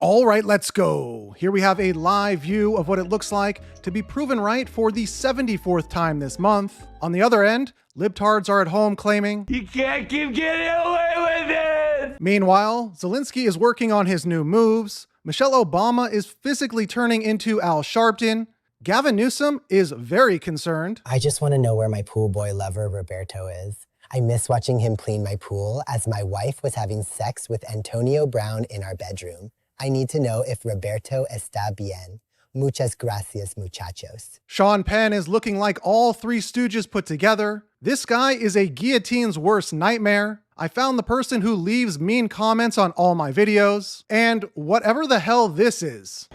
All right, let's go. Here we have a live view of what it looks like to be proven right for the 74th time this month. On the other end, libtards are at home claiming, "You can't keep getting away with it!" Meanwhile, Zelensky is working on his new moves. Michelle Obama is physically turning into Al Sharpton. Gavin Newsom is very concerned. I just want to know where my pool boy lover Roberto is. I miss watching him clean my pool as my wife was having sex with Antonio Brown in our bedroom. I need to know if Roberto está bien. Muchas gracias, muchachos. Sean Penn is looking like all three stooges put together. This guy is a guillotine's worst nightmare. I found the person who leaves mean comments on all my videos. And whatever the hell this is.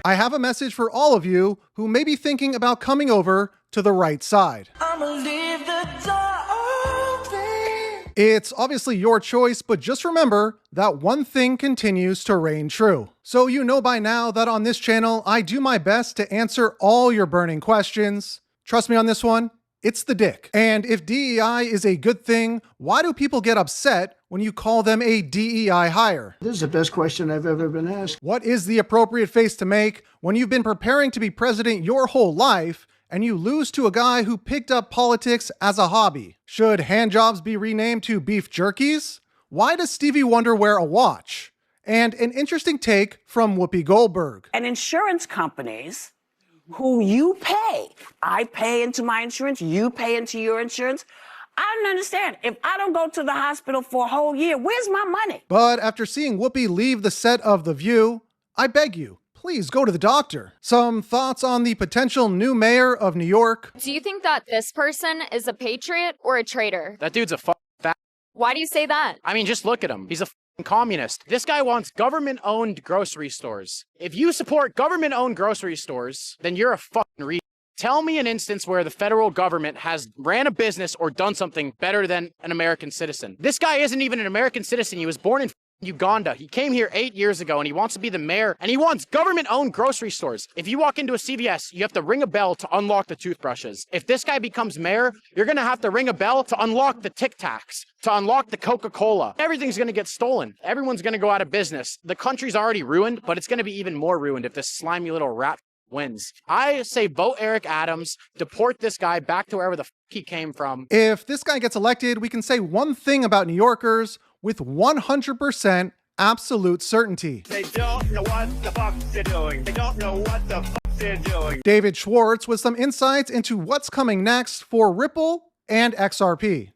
I have a message for all of you who may be thinking about coming over to the right side. I'ma leave the door open. It's obviously your choice, but just remember that one thing continues to reign true. So you know by now that on this channel, I do my best to answer all your burning questions. Trust me on this one, it's the dick. And if DEI is a good thing, why do people get upset when you call them a DEI hire? This is the best question I've ever been asked. What is the appropriate face to make when you've been preparing to be president your whole life and you lose to a guy who picked up politics as a hobby? Should handjobs be renamed to beef jerkies? Why does Stevie Wonder wear a watch? And an interesting take from Whoopi Goldberg. And insurance companies who you pay, I pay into my insurance, you pay into your insurance. I don't understand. If I don't go to the hospital for a whole year, where's my money? But after seeing Whoopi leave the set of The View, I beg you, please go to the doctor. Some thoughts on the potential new mayor of New York. Do you think that this person is a patriot or a traitor? That dude's a fat. Why do you say that? I mean, just look at him. He's a communist. This guy wants government-owned grocery stores. If you support government-owned grocery stores, then you're a fucking Tell me an instance where the federal government has ran a business or done something better than an American citizen. This guy isn't even an American citizen. He was born in Uganda. He came here 8 years ago and he wants to be the mayor and he wants government-owned grocery stores. If you walk into a CVS, you have to ring a bell to unlock the toothbrushes. If this guy becomes mayor, you're going to have to ring a bell to unlock the Tic Tacs, to unlock the Coca-Cola. Everything's going to get stolen. Everyone's going to go out of business. The country's already ruined, but it's going to be even more ruined if this slimy little rat wins. I say vote Eric Adams, deport this guy back to wherever the he came from. If this guy gets elected, we can say one thing about New Yorkers with 100% absolute certainty. They don't know what the fuck they're doing. They don't know what the fuck they're doing. David Schwartz with some insights into what's coming next for Ripple and XRP.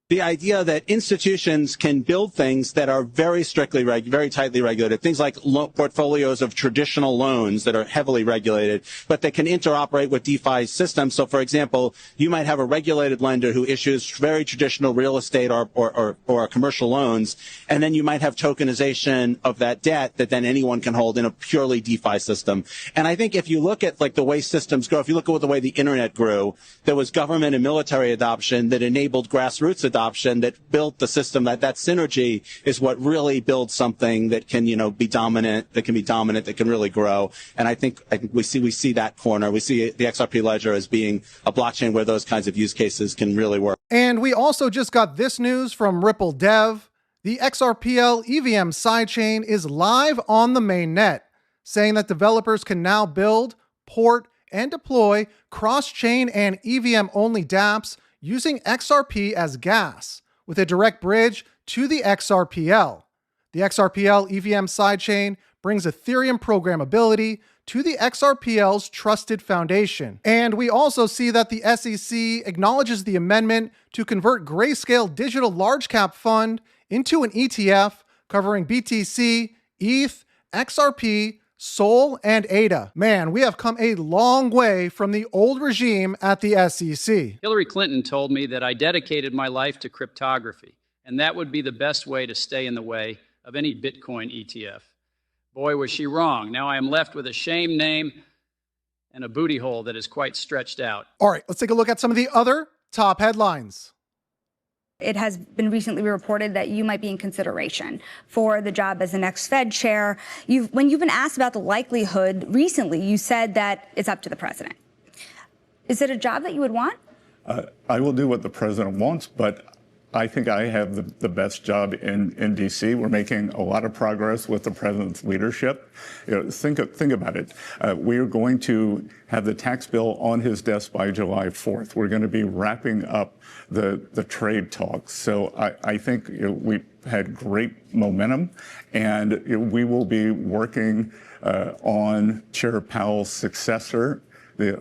The idea that institutions can build things that are very strictly, very tightly regulated, things like portfolios of traditional loans that are heavily regulated, but they can interoperate with DeFi systems. So, for example, you might have a regulated lender who issues very traditional real estate or commercial loans, and then you might have tokenization of that debt that then anyone can hold in a purely DeFi system. And I think if you look at like the way systems grow, if you look at the way the internet grew, there was government and military adoption that enabled grassroots adoption that built the system. That synergy is what really builds something that can, be dominant, that can really grow. And I think we see that corner. We see the XRP ledger as being a blockchain where those kinds of use cases can really work. And we also just got this news from Ripple Dev. The XRPL EVM Sidechain is live on the mainnet, saying that developers can now build, port, and deploy cross-chain and EVM-only dApps using XRP as gas, with a direct bridge to the XRPL. The XRPL EVM sidechain brings Ethereum programmability to the XRPL's trusted foundation. And we also see that the SEC acknowledges the amendment to convert Grayscale Digital Large Cap Fund into an ETF covering BTC, ETH, XRP, Sol, and ADA. Man, we have come a long way from the old regime at the SEC. Hillary Clinton told me that I dedicated my life to cryptography, and that would be the best way to stay in the way of any Bitcoin ETF. Boy, was she wrong. Now I am left with a shame name and a booty hole that is quite stretched out. All right, let's take a look at some of the other top headlines. It has been recently reported that you might be in consideration for the job as the next Fed chair. When you've been asked about the likelihood recently, you said that it's up to the president. Is it a job that you would want? I will do what the president wants, but I think I have the best job in D.C. We're making a lot of progress with the president's leadership. Think about it. We are going to have the tax bill on his desk by July 4th. We're going to be wrapping up the trade talks. So I think we've had great momentum, and we will be working on Chair Powell's successor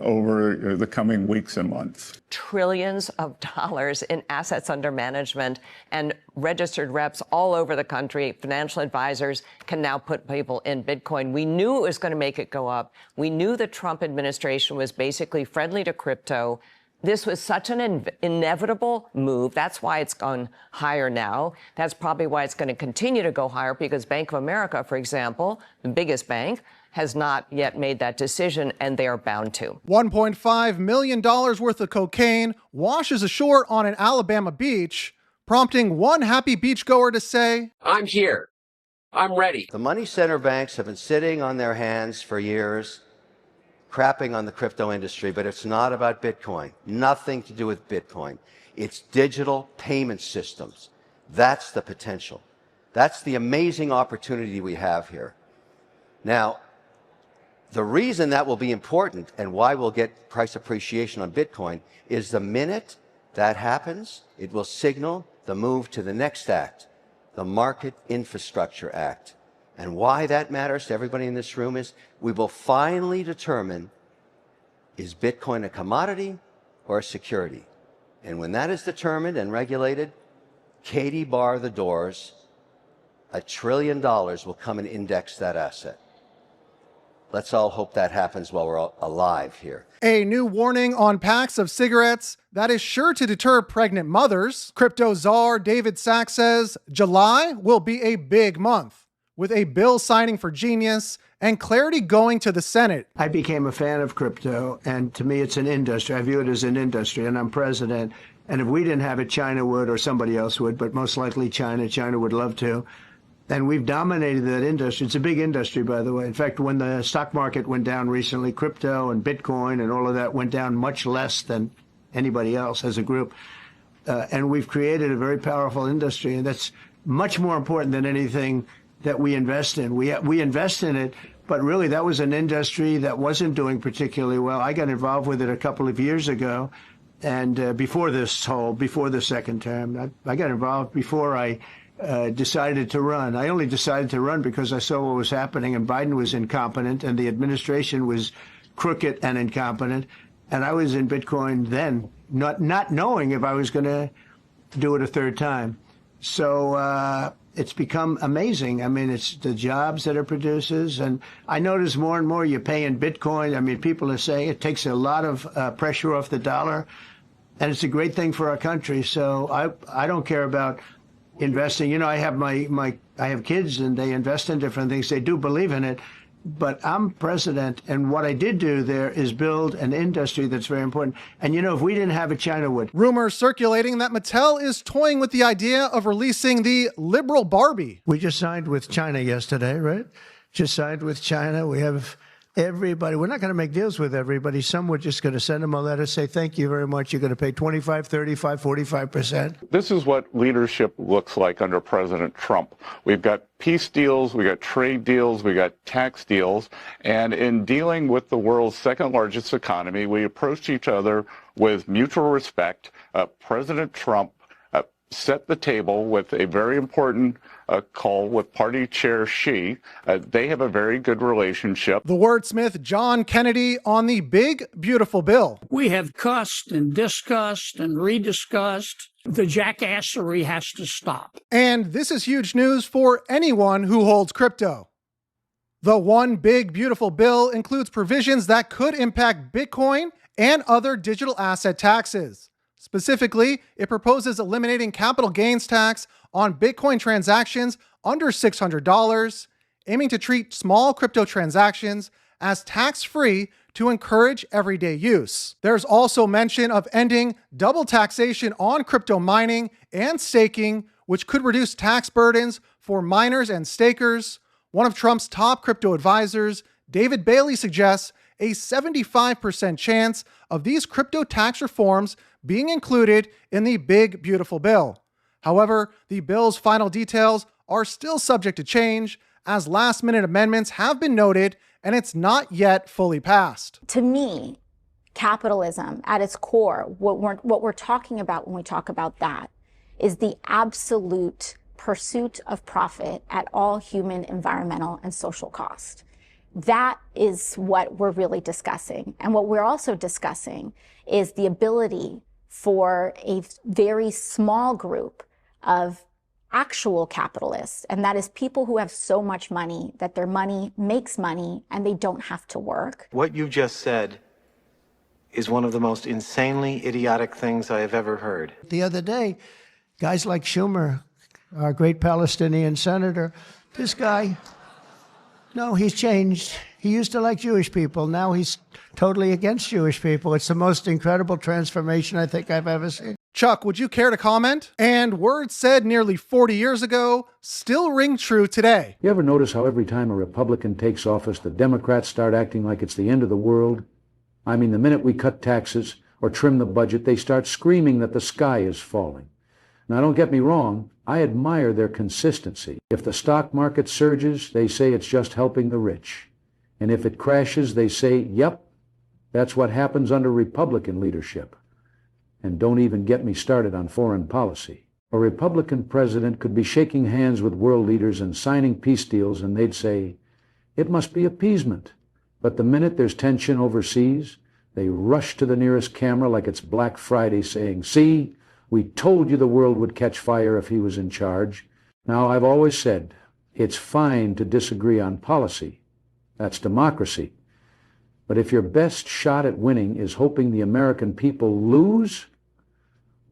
over the coming weeks and months. Trillions of dollars in assets under management, and registered reps all over the country, financial advisors, can now put people in Bitcoin. We knew it was going to make it go up. We knew the Trump administration was basically friendly to crypto. This was such an inevitable move. That's why it's gone higher now. That's probably why it's going to continue to go higher, because Bank of America, for example, the biggest bank, has not yet made that decision, and they are bound to. $1.5 million worth of cocaine washes ashore on an Alabama beach, prompting one happy beachgoer to say, "I'm here. I'm ready." The money center banks have been sitting on their hands for years, crapping on the crypto industry, but it's not about Bitcoin. Nothing to do with Bitcoin. It's digital payment systems. That's the potential. That's the amazing opportunity we have here. Now, the reason that will be important and why we'll get price appreciation on Bitcoin is the minute that happens, it will signal the move to the next act, the Market Infrastructure Act. And why that matters to everybody in this room is we will finally determine, is Bitcoin a commodity or a security? And when that is determined and regulated, Katie bar the doors, $1 trillion will come and index that asset. Let's all hope that happens while we're all alive here. A new warning on packs of cigarettes that is sure to deter pregnant mothers. Crypto czar David Sachs says July will be a big month, with a bill signing for Genius and clarity going to the Senate. I became a fan of crypto, and to me, it's an industry. I view it as an industry, and I'm president. And if we didn't have it, China would, or somebody else would, but most likely China. China would love to. And we've dominated that industry. It's a big industry, by the way. In fact, when the stock market went down recently, crypto and Bitcoin and all of that went down much less than anybody else as a group. And we've created a very powerful industry, and that's much more important than anything that we invest in. We invest in it, but really that was an industry that wasn't doing particularly well. I got involved with it a couple of years ago, and before the second term. I got involved before I decided to run. I only decided to run because I saw what was happening, and Biden was incompetent, and the administration was crooked and incompetent. And I was in Bitcoin then, not knowing if I was going to do it a third time. So it's become amazing. I mean, it's the jobs that it produces. And I notice more and more you pay in Bitcoin. I mean, people are saying it takes a lot of pressure off the dollar, and it's a great thing for our country. So I don't care about investing. You know, I have I have kids, and they invest in different things. They do believe in it. But I'm president, and what I did do there is build an industry that's very important. And, you know, if we didn't have it, China would. Rumors circulating that Mattel is toying with the idea of releasing the liberal Barbie. We just signed with China yesterday, right? Just signed with China. We have everybody. We're not going to make deals with everybody. Some we're just going to send them a letter, say, thank you very much. You're going to pay 25, 35, 45%. This is what leadership looks like under President Trump. We've got peace deals, we got trade deals, we got tax deals. And in dealing with the world's second largest economy, we approach each other with mutual respect. President Trump set the table with a very important call with party chair Xi. They have a very good relationship. The wordsmith John Kennedy on the big, beautiful bill. We have cussed and discussed and rediscussed. The jackassery has to stop. And this is huge news for anyone who holds crypto. The one big, beautiful bill includes provisions that could impact Bitcoin and other digital asset taxes. Specifically, it proposes eliminating capital gains tax on Bitcoin transactions under $600, aiming to treat small crypto transactions as tax-free to encourage everyday use. There's also mention of ending double taxation on crypto mining and staking, which could reduce tax burdens for miners and stakers. One of Trump's top crypto advisors, David Bailey, suggests a 75% chance of these crypto tax reforms being included in the big, beautiful bill. However, the bill's final details are still subject to change, as last-minute amendments have been noted, and it's not yet fully passed. To me, capitalism at its core, what we're talking about when we talk about that, is the absolute pursuit of profit at all human, environmental, and social cost. That is what we're really discussing. And what we're also discussing is the ability for a very small group of actual capitalists, and that is people who have so much money that their money makes money and they don't have to work. What you just said is one of the most insanely idiotic things I have ever heard. The other day, guys like Schumer, our great Palestinian senator, this guy, no, he's changed. He used to like Jewish people. Now he's totally against Jewish people. It's the most incredible transformation I think I've ever seen. Chuck, would you care to comment? And words said nearly 40 years ago still ring true today. You ever notice how every time a Republican takes office, the Democrats start acting like it's the end of the world? I mean, the minute we cut taxes or trim the budget, they start screaming that the sky is falling. Now, don't get me wrong, I admire their consistency. If the stock market surges, they say it's just helping the rich. And if it crashes, they say, yep, that's what happens under Republican leadership. And don't even get me started on foreign policy. A Republican president could be shaking hands with world leaders and signing peace deals, and they'd say, it must be appeasement. But the minute there's tension overseas, they rush to the nearest camera like it's Black Friday saying, see, we told you the world would catch fire if he was in charge. Now, I've always said, it's fine to disagree on policy. That's democracy. But if your best shot at winning is hoping the American people lose,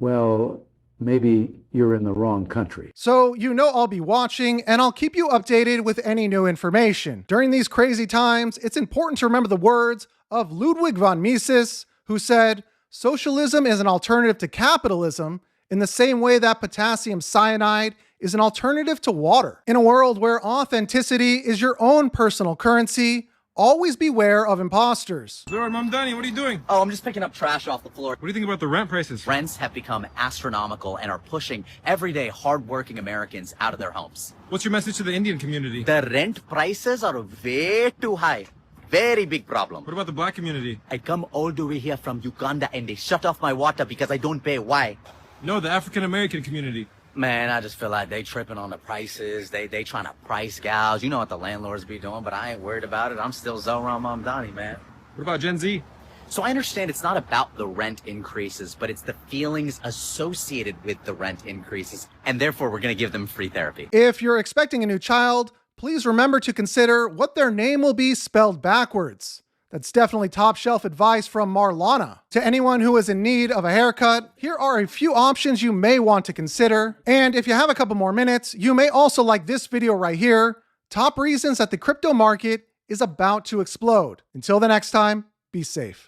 well, maybe you're in the wrong country. So you know I'll be watching, and I'll keep you updated with any new information. During these crazy times, it's important to remember the words of Ludwig von Mises, who said, socialism is an alternative to capitalism in the same way that potassium cyanide is an alternative to water. In a world where authenticity is your own personal currency, always beware of imposters. Lord, I'm Danny. What are you doing? Oh, I'm just picking up trash off the floor. What do you think about the rent prices? Rents have become astronomical and are pushing everyday hardworking Americans out of their homes. What's your message to the Indian community? The rent prices are way too high. Very big problem. What about the black community? I come all the way here from Uganda and they shut off my water because I don't pay. Why? No, the African American community. Man, I just feel like they tripping on the prices. They trying to price gouge. You know what the landlords be doing, but I ain't worried about it. I'm still Zoran Mamdani, man. What about Gen Z? So I understand it's not about the rent increases, but it's the feelings associated with the rent increases. And therefore, we're going to give them free therapy. If you're expecting a new child, please remember to consider what their name will be spelled backwards. That's definitely top shelf advice from Marlana. To anyone who is in need of a haircut, here are a few options you may want to consider. And if you have a couple more minutes, you may also like this video right here, Top Reasons that the Crypto Market is About to Explode. Until the next time, be safe.